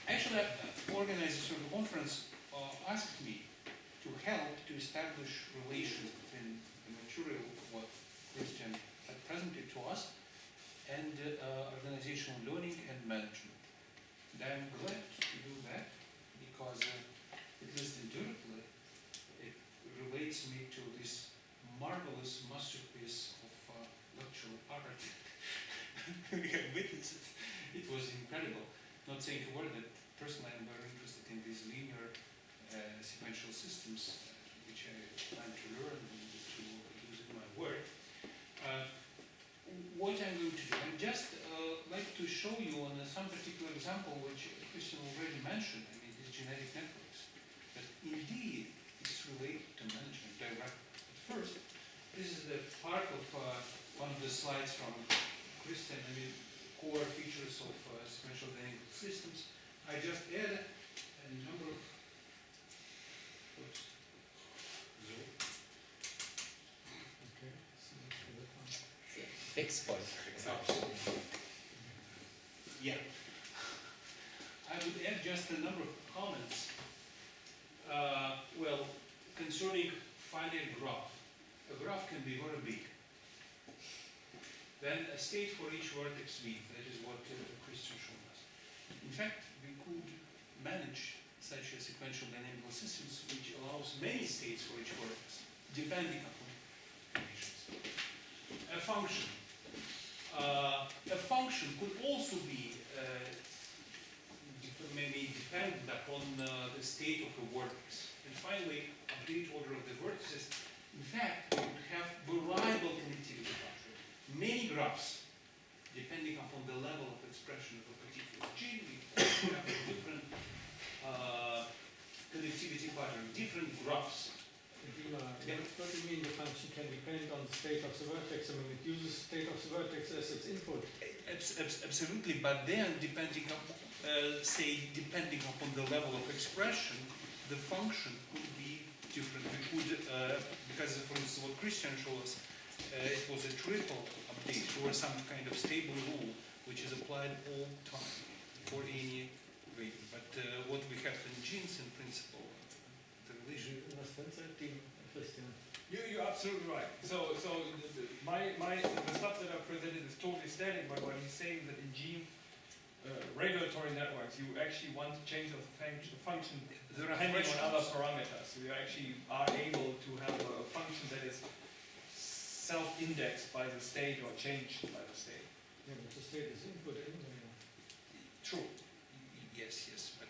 Actually, organizers of the conference asked me to help to establish relations between the material, what Christian had presented to us, and organizational learning and management. And I'm glad to do that because, at least indirectly, it relates me to this marvelous masterpiece of lecture art. We have witnessed it. It was incredible. Not saying a word that personally I'm very interested in these linear sequential systems, which I plan to learn and to use in my work. What I'm going to do, I'd just like to show you on some particular example, which Christian already mentioned, I mean, these genetic networks, that indeed it's related to management directly. But first, this is the part of one of the slides from Christian, I mean, core features of sequential dynamic systems. I just add a number of fixed point. Yeah. I would add just a number of comments. Well, concerning finite graph. A graph can be very big. Then a state for each vertex V. That is what Christian showed us. In fact, we could manage such a sequential dynamical systems which allows many states for each vertex, depending upon conditions. A function. A function could also be maybe dependent upon the state of a vertex. And finally, update order of the vertices. In fact, we would have variable connectivity pattern. Many graphs, depending upon the level of expression of a particular gene, we have a different connectivity pattern, different graphs. Dima, what do you mean the function can depend on the state of the vertex? I mean, it uses state of the vertex as its input. Absolutely, but then depending upon, depending upon the level of expression, the function could be different. We could, because for instance, what Christian showed us, it was a triple update or some kind of stable rule which is applied all the time for any gradient. But what we have in genes in principle, the relation. You're absolutely right. So the stuff that I presented is totally static, but what he's saying that in gene regulatory networks, you actually want to change the function depending on other parameters. So you actually are able to have a function that is self-indexed by the state or changed by the state. Yeah, but the state is input anyway. True. Yes, but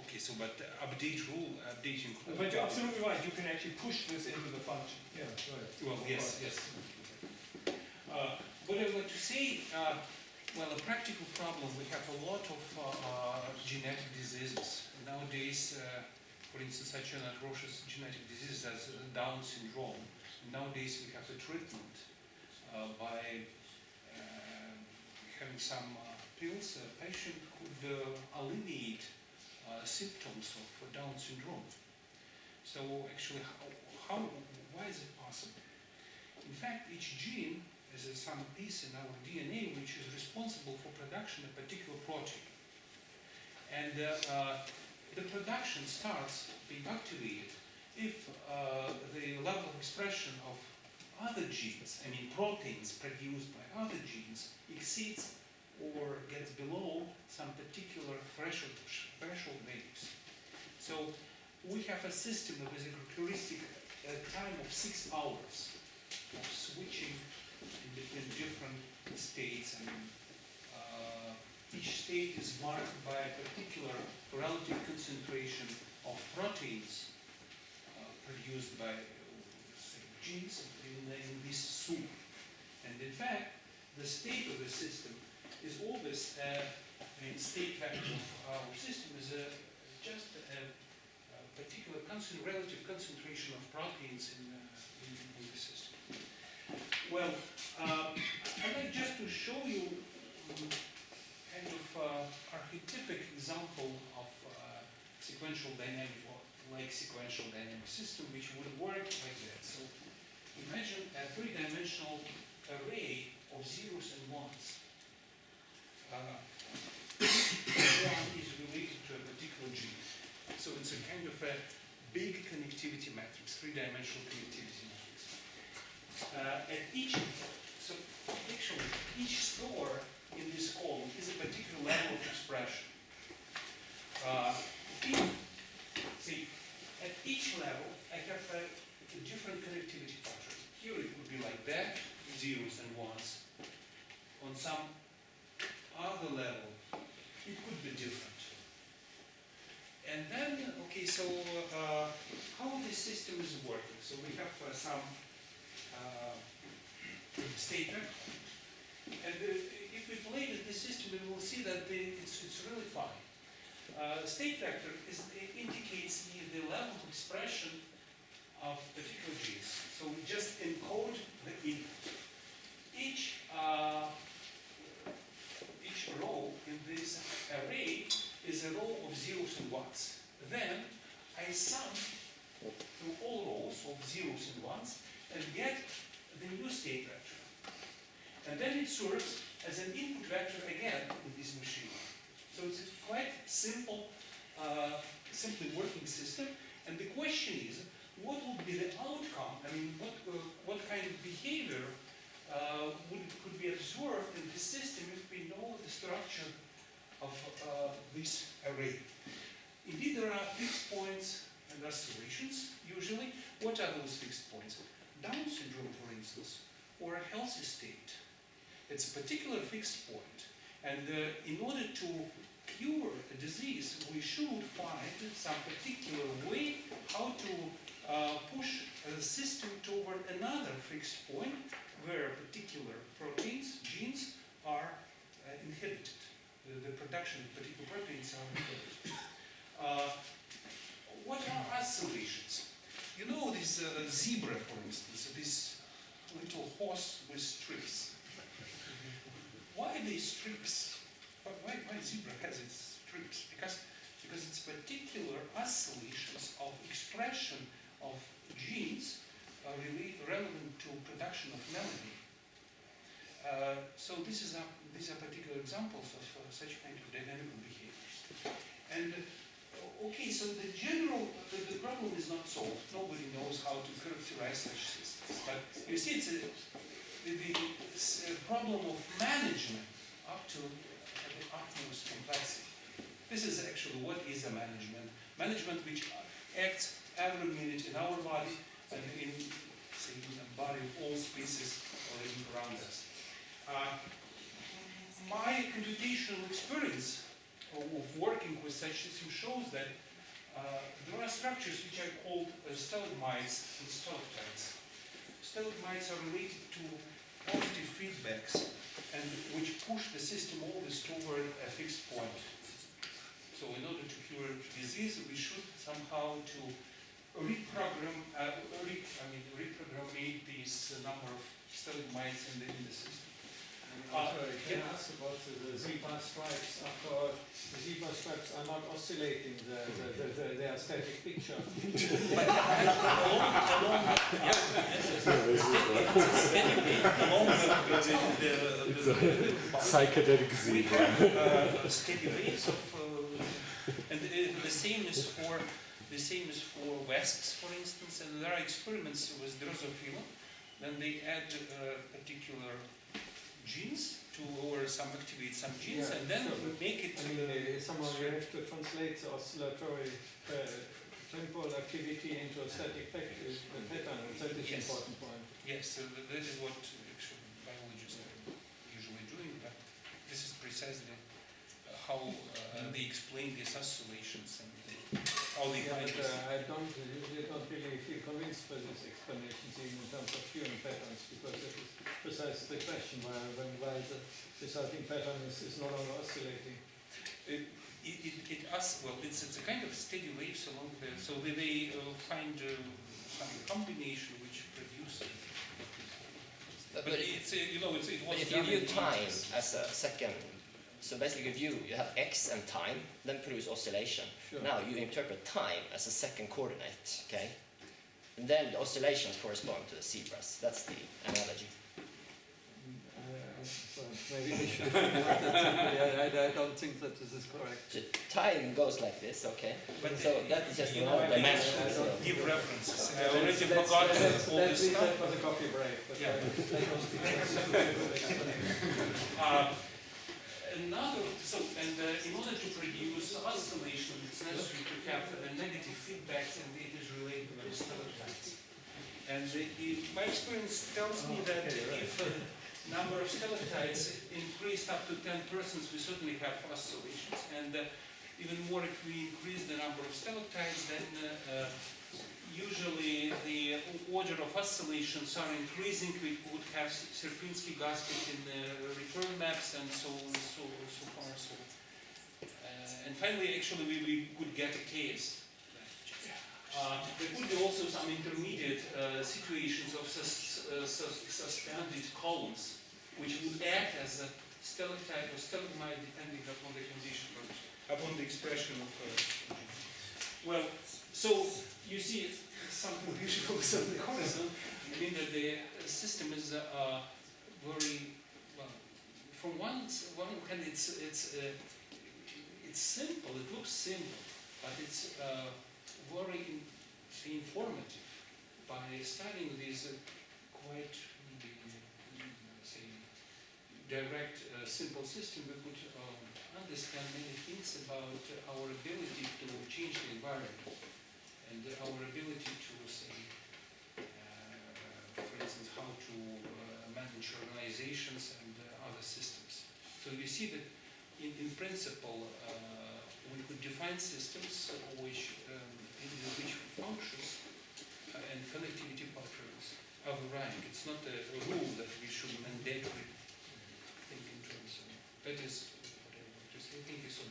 okay. So, but updating rule. But you're absolutely right. You can actually push this into the function. Yeah, right. Well, yes. What I want to say. Well, a practical problem. We have a lot of genetic diseases nowadays. For instance, such an atrocious genetic disease as Down syndrome. Nowadays, we have a treatment by having some pills. A patient could alleviate symptoms of Down syndrome. So, actually, why is it possible? In fact, each gene is some piece in our DNA which is responsible for production of a particular protein. And the production starts being activated if the level of expression of other genes, I mean proteins produced by other genes, exceeds or gets below some particular threshold values. So we have a system that is a characteristic time of 6 hours of switching in between different states. I mean, each state is marked by a particular relative concentration of proteins produced by say, genes in this soup. And in fact, the state of the system is always, state vector of our system is just a particular relative concentration of proteins in the system. Well, I'd like just to show you kind of archetypic example of sequential dynamic, or like sequential dynamic system, which would work like that. So imagine a three-dimensional array of zeros and ones. connectivity matrix, three-dimensional connectivity matrix. So actually, each store in this column is a particular level of expression. See, at each level, I have a different connectivity pattern. Here it would be like that, zeros and ones. On some other level, it could be different. And then, okay, so how this system is working? So we have some state vector. And if we play with this system, we will see that it's really fine. State vector indicates the level of expression of particular G's. So we just encode the input. Each row in this array is a row of zeros and ones. Then I sum through all rows of zeros and ones and get the new state vector. And then it serves as an input vector again in this machine. So it's a quite simple, simply working system. And the question is, what would be the outcome? I mean, what kind of behavior could be observed in this system if we know the structure of this array? Indeed, there are fixed points and oscillations, usually. What are those fixed points? Down syndrome, for instance, or a healthy state. It's a particular fixed point. And in order to cure a disease, we should find some particular way how to push the system toward another fixed point where particular proteins, genes, are inhibited. The production of particular proteins are inhibited. What are oscillations? You know this zebra, for instance, this little horse with strips. Why these strips? Why zebra has its strips? Because it's particular oscillations of expression of genes really relevant to production of melanin. So these are particular examples of such kind of dynamical behaviors. And okay, so the problem is not solved. Nobody knows how to characterize such systems. But you see, it's a problem of management up to the utmost complexity. This is actually what is a management. Management which acts every minute in our body and in the body of all species around us. My computational experience of working with such systems shows that there are structures which are called stalagmites and stalactites. Stalagmites are related to positive feedbacks and which push the system always toward a fixed point. So in order to cure disease, we should somehow to reprogram these number of stalagmites in the system. Can I ask about the zebra stripes? After all, the zebra stripes are not oscillating, they are static picture. Psychedelic zebra. We have steady waves of, and the same is for wasps, for instance. And there are experiments with Drosophila. Then they add particular genes or activate some genes, and then we make it. I mean, somehow you have to translate the oscillatory temporal activity into a static pattern. That is an important point. Yes, so that is what actually biologists are usually doing, but this is precisely how they explain these oscillations and how they find this. I don't really feel convinced by these explanations, even in terms of curing patterns, because that is precisely the question why the resulting pattern is no longer oscillating. It's a kind of steady waves along there. So they find some combination which produces. But it's it was. But if you view time as a second, so basically you have x and time, then produce oscillation. Sure. Now you interpret time as a second coordinate, okay? And then the oscillations correspond to the zebras. That's the analogy. maybe we should think about that simply. I don't think that this is correct. The time goes like this, okay? But So that is just you know, another I think dimension. I So. should give references. I Let's- already let's- forgot let's- all let's this leave that stuff. for the coffee break. But Yeah. In order to produce oscillation, it's necessary to have negative feedbacks, and it is related to stalactites. And my experience tells me that if number of stalactites increased up to 10%, we certainly have oscillations. And even more, if we increase the number of stalactites, then usually the order of oscillations are increasing. We would have Sierpinski-Gaspik in the return maps and so far. And finally, actually, we could get a case. There could be also some intermediate situations of suspended columns, which would act as a stalactite or stalagmite depending upon the condition, upon the expression of. Well, so you see some visuals on the horizon. I mean that the system is very well. From one hand, it's simple. It looks simple, but it's very informative. By studying these quite say direct simple system, we could understand many things about our ability to change the environment and our ability to say, for instance, how to manage organizations and other systems. So you see that in principle we could define systems which functions and connectivity patterns are varying. It's not a rule that we should mandatorily think in terms of. That is what I want to say. Thank you so